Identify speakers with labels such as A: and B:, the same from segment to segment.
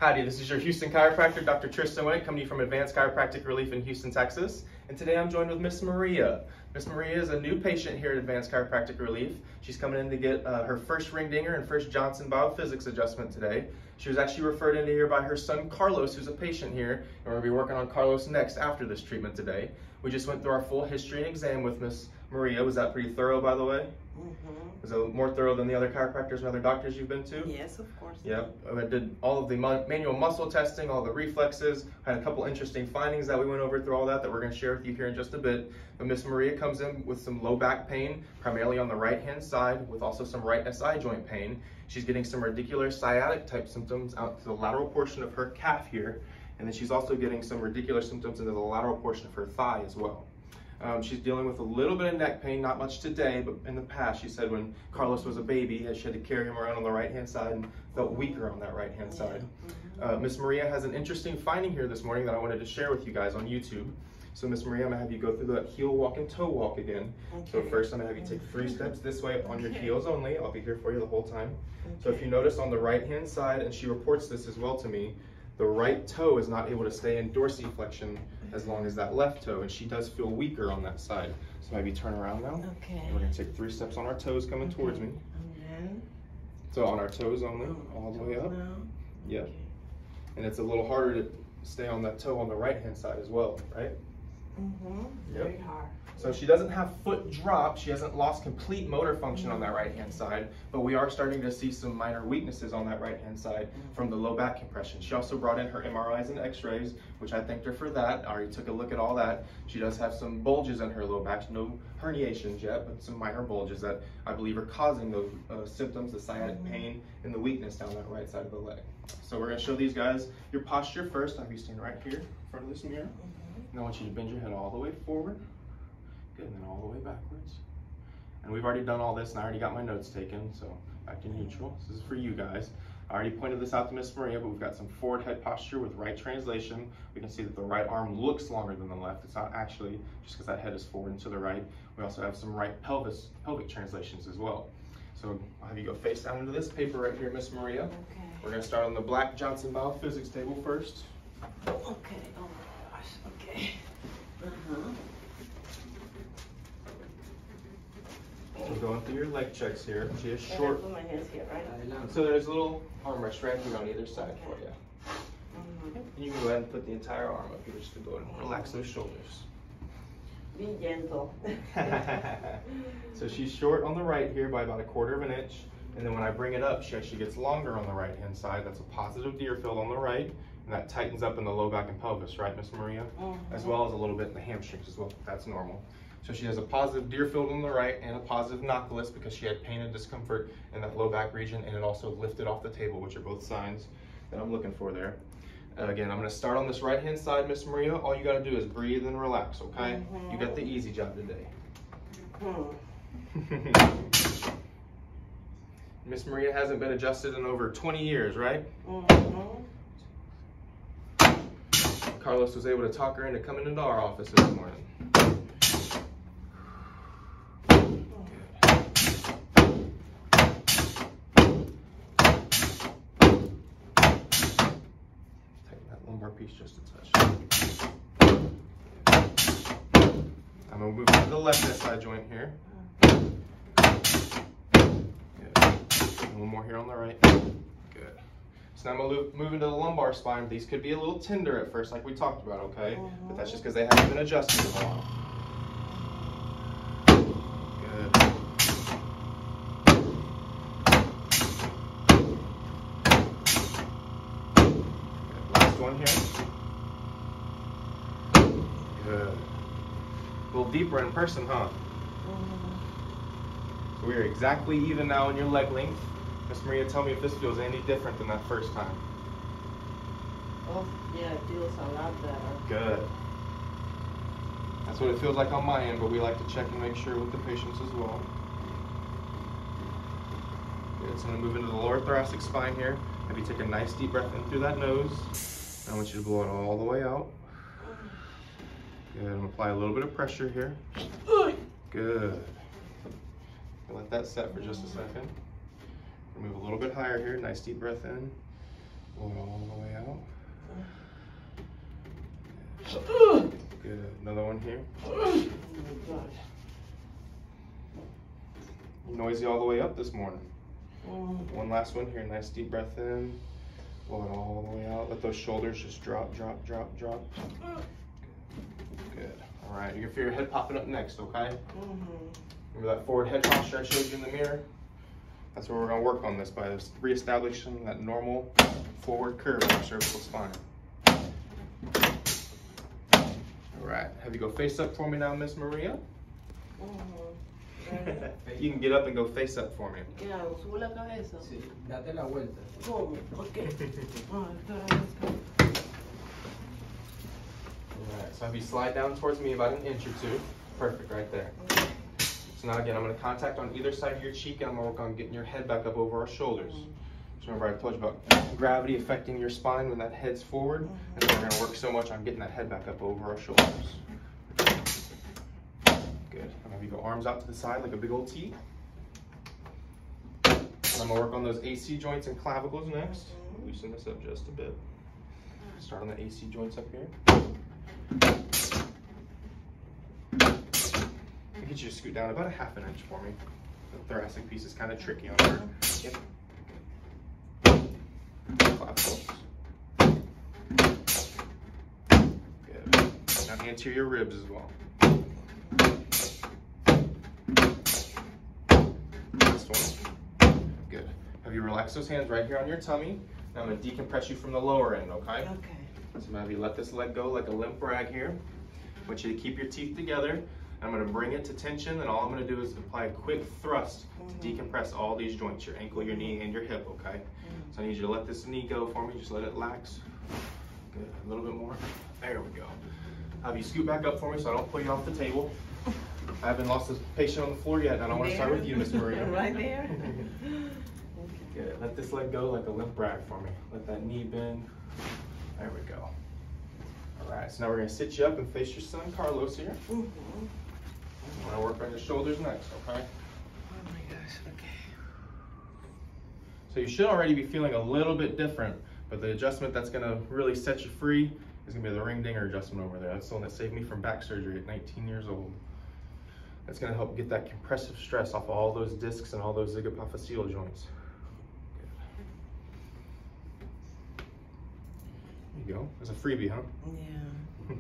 A: Howdy, this is your Houston Chiropractor Dr. Tristan Wendt, coming to you from Advanced Chiropractic Relief in Houston, Texas. And today I'm joined with Miss Maria. Miss Maria is a new patient here at Advanced Chiropractic Relief. She's coming in to get her first ring dinger and first Johnson BioPhysics adjustment today. She was actually referred into here by her son Carlos, who's a patient here, and we're going to be working on Carlos next after this treatment today. We just went through our full history and exam with Miss Maria. Was that pretty thorough, by the way? Was it more thorough than the other chiropractors and other doctors you've been to?
B: Yes, of course.
A: Yep. I did all of the manual muscle testing, all the reflexes. I had a couple interesting findings that we went over through all that we're going to share with you here in just a bit. But Miss Maria comes in with some low back pain, primarily on the right-hand side, with also some right SI joint pain. She's getting some radicular sciatic type symptoms out to the lateral portion of her calf here. And then she's also getting some radicular symptoms into the lateral portion of her thigh as well. She's dealing with a little bit of neck pain, not much today, but in the past, she said when Carlos was a baby, she had to carry him around on the right-hand side and felt weaker on that right-hand side. Miss Maria has an interesting finding here this morning that I wanted to share with you guys on YouTube. So Miss Maria, I'm gonna have you go through that heel walk and toe walk again. Okay. So first, I'm gonna have you take 3 steps this way on your heels only. I'll be here for you the whole time. So if you notice on the right-hand side, and she reports this as well to me, the right toe is not able to stay in dorsiflexion as long as that left toe, and she does feel weaker on that side. So maybe turn around now.
B: Okay.
A: And we're gonna take 3 steps on our toes coming towards me. So on our toes only, all the way up. Yep. Okay. And it's a little harder to stay on that toe on the right-hand side as well, right?
B: Very hard.
A: So she doesn't have foot drop. She hasn't lost complete motor function on that right-hand side, but we are starting to see some minor weaknesses on that right-hand side from the low back compression. She also brought in her MRIs and x-rays, which I thanked her for that. I already took a look at all that. She does have some bulges in her low back, no herniations yet, but some minor bulges that I believe are causing those symptoms, the sciatic pain and the weakness down that right side of the leg. So we're gonna show these guys your posture first. I'll have you stand right here in front of this mirror. And I want you to bend your head all the way forward. Good, and then all the way backwards. And we've already done all this, and I already got my notes taken, so back to neutral. This is for you guys. I already pointed this out to Miss Maria, but we've got some forward head posture with right translation. We can see that the right arm looks longer than the left. It's not actually, just because that head is forward and to the right. We also have some right pelvic translations as well. So I'll have you go face down into this paper right here, Miss Maria. Okay. We're gonna start on the black Johnson BioPhysics table first.
B: Okay, oh my gosh, okay.
A: We're going through your leg checks here. She has short.
B: Put my hands here, right?
A: So there's a little armrest right here on either side for you. And you can go ahead and put the entire arm up here just to go and relax those shoulders.
B: Be gentle.
A: So she's short on the right here by about 1/4 inch. And then when I bring it up, she actually gets longer on the right-hand side. That's a positive deer field on the right. And that tightens up in the low back and pelvis, right, Miss Maria? As well as a little bit in the hamstrings as well. That's normal. So she has a positive deer field on the right and a positive nocculus because she had pain and discomfort in that low back region, and it also lifted off the table, which are both signs that I'm looking for there. Again, I'm going to start on this right-hand side, Miss Maria. All you got to do is breathe and relax, okay? You got the easy job today. Miss Maria hasn't been adjusted in over 20 years, right? Carlos was able to talk her into coming into our office this morning. Piece just a touch. I'm going to move to the left SI joint here. Good. One more here on the right. Good. So now I'm going to move into the lumbar spine. These could be a little tender at first, like we talked about, okay? But that's just because they haven't been adjusted in a while. One here. Good. A little deeper in person, huh? So we are exactly even now in your leg length. Miss Maria, tell me if this feels any different than that first time.
B: Oh, yeah, it feels a lot better.
A: Good. That's what it feels like on my end, but we like to check and make sure with the patients as well. Good. So I'm going to move into the lower thoracic spine here. Have you take a nice deep breath in through that nose. I want you to blow it all the way out. Good, I'm gonna apply a little bit of pressure here. Good. Let that set for just a second. Move a little bit higher here, nice deep breath in. Blow it all the way Another one here.
B: Oh my God.
A: Noisy all the way up this morning.
B: Mm-hmm.
A: One last one here. Nice deep breath in. Blow it all the way out. Let those shoulders just drop, drop, drop, drop. Good. All right. You can feel your head popping up next, okay? Remember that forward head posture I showed you in the mirror? That's where we're going to work on this, by reestablishing that normal forward curve in our cervical spine. All right. Have you go face up for me now, Miss Maria? You can get up and go face up for me.
B: ¿Qué hago? ¿Subo la cabeza?
C: Sí, date la vuelta.
B: ¿Cómo? Ok.
A: Alright, so have you slide down towards me about an inch or two. Perfect, right there. So now again, I'm going to contact on either side of your cheek, and I'm going to work on getting your head back up over our shoulders. So remember I told you about gravity affecting your spine when that head's forward, and then we're going to work so much on getting that head back up over our shoulders. Good. And have you go arms out to the side like a big old T. And I'm going to work on those AC joints and clavicles next. Loosen this up just a bit. Start on the AC joints up here. I'll get you to scoot down about a ½ inch for me. The thoracic piece is kind of tricky on her. Yep. Clavicles. Good. Now the anterior ribs as well. Last one. Good. Have you relaxed those hands right here on your tummy? Now I'm going to decompress you from the lower end, okay?
B: Okay.
A: So maybe let this leg go like a limp rag here. I want you to keep your teeth together. I'm going to bring it to tension, and all I'm going to do is apply a quick thrust to decompress all these joints, your ankle, your knee, and your hip, okay? So I need you to let this knee go for me. Just let it lax. Good. A little bit more. There we go. Have you scoot back up for me so I don't pull you off the table. I haven't lost this patient on the floor yet, and I don't want to start with you, Miss Maria.
B: Right there.
A: Good. Let this leg go like a limp rag for me. Let that knee bend. There we go. All right, so now we're going to sit you up and face your son, Carlos, here. I'm going to work on your shoulders next, okay?
B: Oh my gosh, okay.
A: So you should already be feeling a little bit different, but the adjustment that's going to really set you free is going to be the ring dinger adjustment over there. That's the one that saved me from back surgery at 19 years old. That's going to help get that compressive stress off of all those discs and all those zygapophyseal joints. There you go. It's a freebie, huh?
B: Yeah.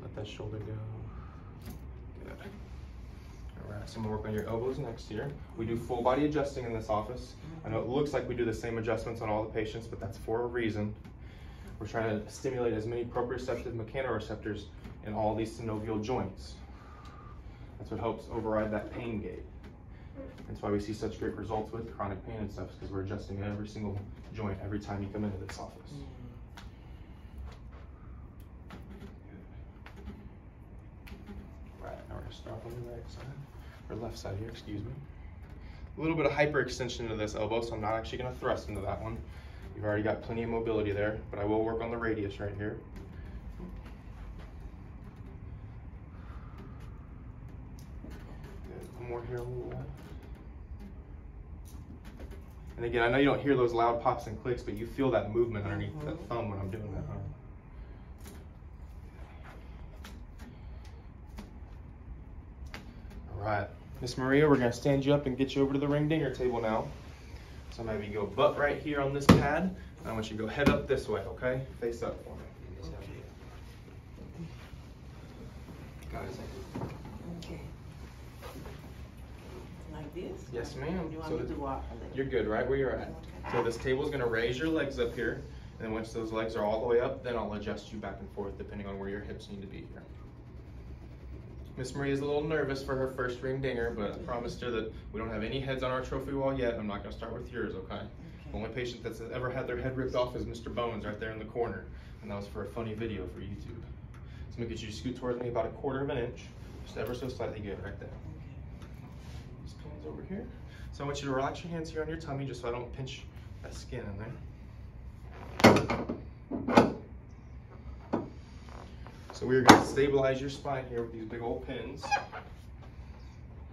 A: Let that shoulder go. Good. All right, so I'm gonna work on your elbows next here. We do full body adjusting in this office. I know it looks like we do the same adjustments on all the patients, but that's for a reason. We're trying to stimulate as many proprioceptive mechanoreceptors in all these synovial joints. That's what helps override that pain gate. That's why we see such great results with chronic pain and stuff, because we're adjusting every single joint every time you come into this office. Right, now we're going to start on the right side, or left side here, excuse me. A little bit of hyperextension into this elbow, so I'm not actually going to thrust into that one. You've already got plenty of mobility there, but I will work on the radius right here. Good. One more here on the left. And again, I know you don't hear those loud pops and clicks, but you feel that movement underneath that thumb when I'm doing that. All right, Miss Maria, we're gonna stand you up and get you over to the ring dinger table now. So maybe you go butt right here on this pad, and I want you to go head up this way, okay? Face up for me.
B: Okay. Like this?
A: Yes, ma'am.
B: You want me to walk a little?
A: You're good right where you're at.
B: Okay.
A: So this table is going to raise your legs up here, and then once those legs are all the way up, then I'll adjust you back and forth depending on where your hips need to be here. Miss Maria's a little nervous for her first ring dinger, but I promised her that we don't have any heads on our trophy wall yet. I'm not going to start with yours, okay? The only patient that's ever had their head ripped off is Mr. Bones right there in the corner, and that was for a funny video for YouTube. So I'm going to get you to scoot towards me about 1/4 inch, just ever so slightly good right there. This pin's over here. So I want you to relax your hands here on your tummy just so I don't pinch that skin in there. So we're going to stabilize your spine here with these big old pins.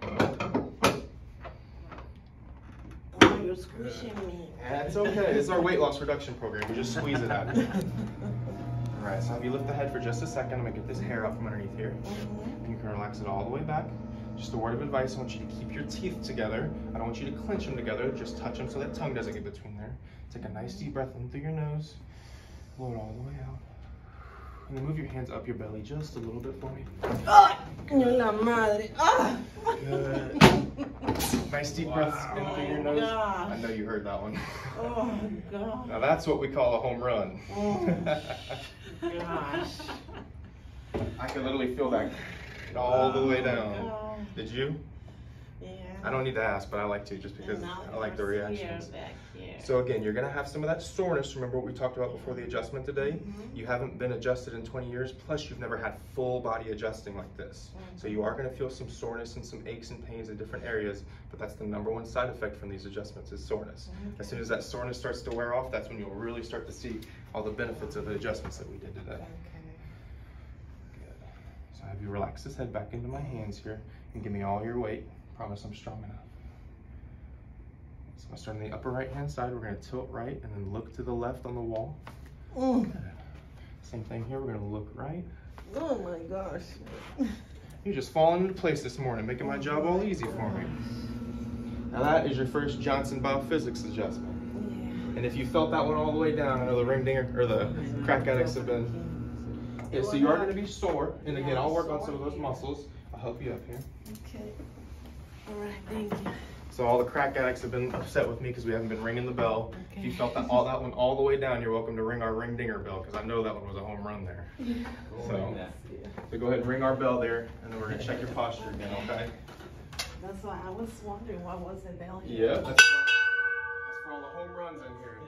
B: Oh, you're squishing me.
A: That's okay. It's our weight loss reduction program. We just squeeze it out. All All right, so if you lift the head for just a second, I'm gonna get this hair out from underneath here. And you can relax it all the way back. Just a word of advice, I want you to keep your teeth together. I don't want you to clench them together, just touch them so that tongue doesn't get between there. Take a nice deep breath in through your nose, blow it all the way out. And then move your hands up your belly just a little bit for me.
B: La madre.
A: Good. Nice deep breaths in through your nose.
B: God.
A: I know you heard that one.
B: Oh, God.
A: Now that's what we call a home run.
B: Oh, gosh.
A: I can literally feel that all the way down.
B: God.
A: Did you?
B: Yeah.
A: I don't need to ask, but I like to just because I like the reactions.
B: Back here.
A: So again, you're gonna have some of that soreness. Remember what we talked about before the adjustment today? You haven't been adjusted in 20 years, plus you've never had full body adjusting like this. So you are gonna feel some soreness and some aches and pains in different areas, but that's the number1 side effect from these adjustments is soreness. As soon as that soreness starts to wear off, that's when you'll really start to see all the benefits of the adjustments that we did today. Good. So I have you relax this head back into my hands here and give me all your weight. Promise I'm strong enough. So I'll start on the upper right hand side. We're going to tilt right and then look to the left on the wall. Good. Same thing here. We're going to look right.
B: Oh my gosh.
A: You're just falling into place this morning, making my job all easy for me. Now that is your first Johnson BioPhysics adjustment. And if you felt that one all the way down, I know the ring dinger or the crack addicts have been. Yeah, so you are going to be sore. And again, I'll work on some of those muscles. I'll help you up here.
B: Okay. All right, thank you.
A: So all the crack addicts have been upset with me because we haven't been ringing the bell. If you felt that one all the way down, you're welcome to ring our ring dinger bell because I know that one was a home run there. So go ahead and ring our bell there, and then we're gonna check your posture again, okay?
B: That's why I was wondering why wasn't bell here.
A: Yeah, that's for all the home runs in here.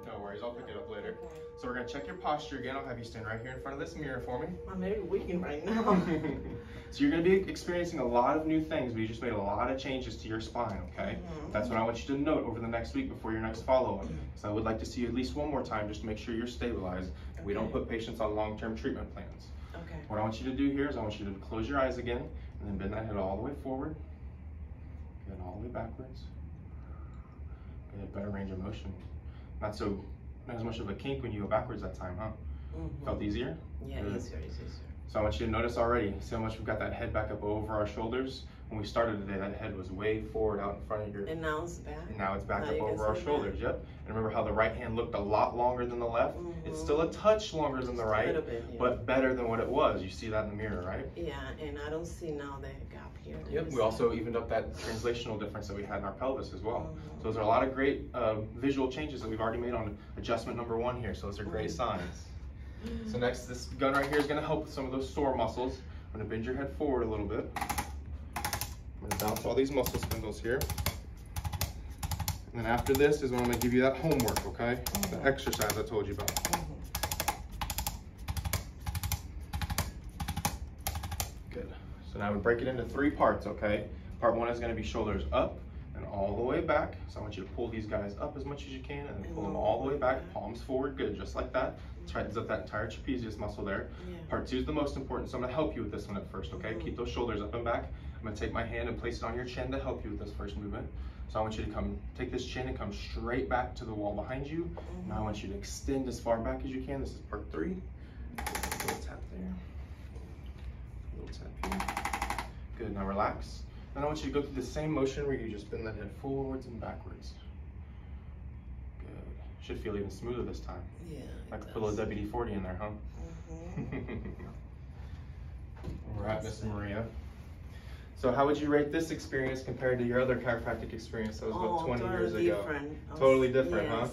A: No worries, I'll pick it up later. So we're gonna check your posture again. I'll have you stand right here in front of this mirror for me.
B: I'm very weak right now.
A: So you're gonna be experiencing a lot of new things. We just made a lot of changes to your spine, okay? That's what I want you to note over the next week before your next follow-up. So I would like to see you at least one more time just to make sure you're stabilized. We don't put patients on long-term treatment plans.
B: Okay.
A: What I want you to do here is I want you to close your eyes again and then bend that head all the way forward. Good, all the way backwards. Good, better range of motion. Not as much of a kink when you go backwards that time, huh? Felt easier?
B: Yeah,
A: Good.
B: easier.
A: So I want you to notice already, see how much we've got that head back up over our shoulders. When we started today, that head was way forward out in front of your...
B: And now it's back?
A: And now it's back up over our shoulders, yep. And remember how the right hand looked a lot longer than the left? It's still a touch longer than the right, but better than what it was. You see that in the mirror, right?
B: Yeah, and I don't see now the gap here.
A: Yep, we also evened up that translational difference that we had in our pelvis as well. So those are a lot of great visual changes that we've already made on adjustment number 1 here, so those are great signs. So next, this gun right here is going to help with some of those sore muscles. I'm going to bend your head forward a little bit. I'm going to bounce all these muscle spindles here. And then after this is when I'm going to give you that homework, okay? The exercise I told you about. Good. So now we break it into 3 parts, okay? Part 1 is going to be shoulders up and all the way back. So I want you to pull these guys up as much as you can and then pull them all the way back, palms forward, good, just like that. Tightens up that entire trapezius muscle there. Part 2 is the most important, so I'm going to help you with this one at first, okay? Keep those shoulders up and back. I'm going to take my hand and place it on your chin to help you with this first movement. So I want you to take this chin and come straight back to the wall behind you. Now I want you to extend as far back as you can. This is part 3. A little tap there. A little tap here. Good, now relax. Then I want you to go through the same motion where you just bend that head forwards and backwards. Good. Should feel even smoother this time.
B: Yeah.
A: Like a little WD-40 in there, huh? All right, Miss Maria. So how would you rate this experience compared to your other chiropractic experience that was about 20 years ago? Totally different, huh?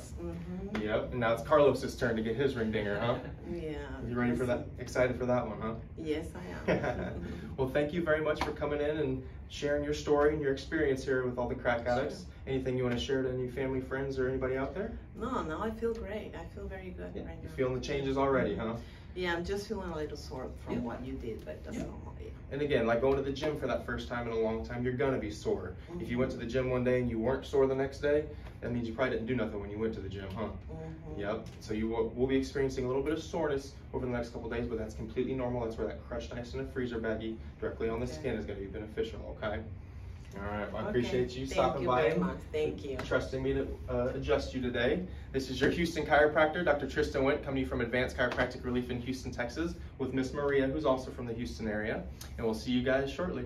A: Yep. And now it's Carlos's turn to get his ring dinger, huh?
B: Yeah.
A: You ready for that? Excited for that one, huh?
B: Yes, I am.
A: Well, thank you very much for coming in and sharing your story and your experience here with all the crack addicts. Anything you want to share to any family, friends, or anybody out there?
B: No, I feel great. I feel very good right now.
A: You're feeling the changes already, huh?
B: Yeah, I'm just feeling a little sore from what you did, but that's normal.
A: And again, like going to the gym for that first time in a long time, you're gonna be sore. If you went to the gym one day and you weren't sore the next day, that means you probably didn't do nothing when you went to the gym, huh? Yep. So you will be experiencing a little bit of soreness over the next couple days, but that's completely normal. That's where that crushed ice in a freezer baggie directly on the skin is gonna be beneficial, okay? All right, well, I appreciate you stopping by
B: Thank you very much. Thank you.
A: Trusting me to adjust you today. This is your Houston chiropractor, Dr. Tristan Wendt, coming from Advanced Chiropractic Relief in Houston, Texas, with Miss Maria, who's also from the Houston area. And we'll see you guys shortly.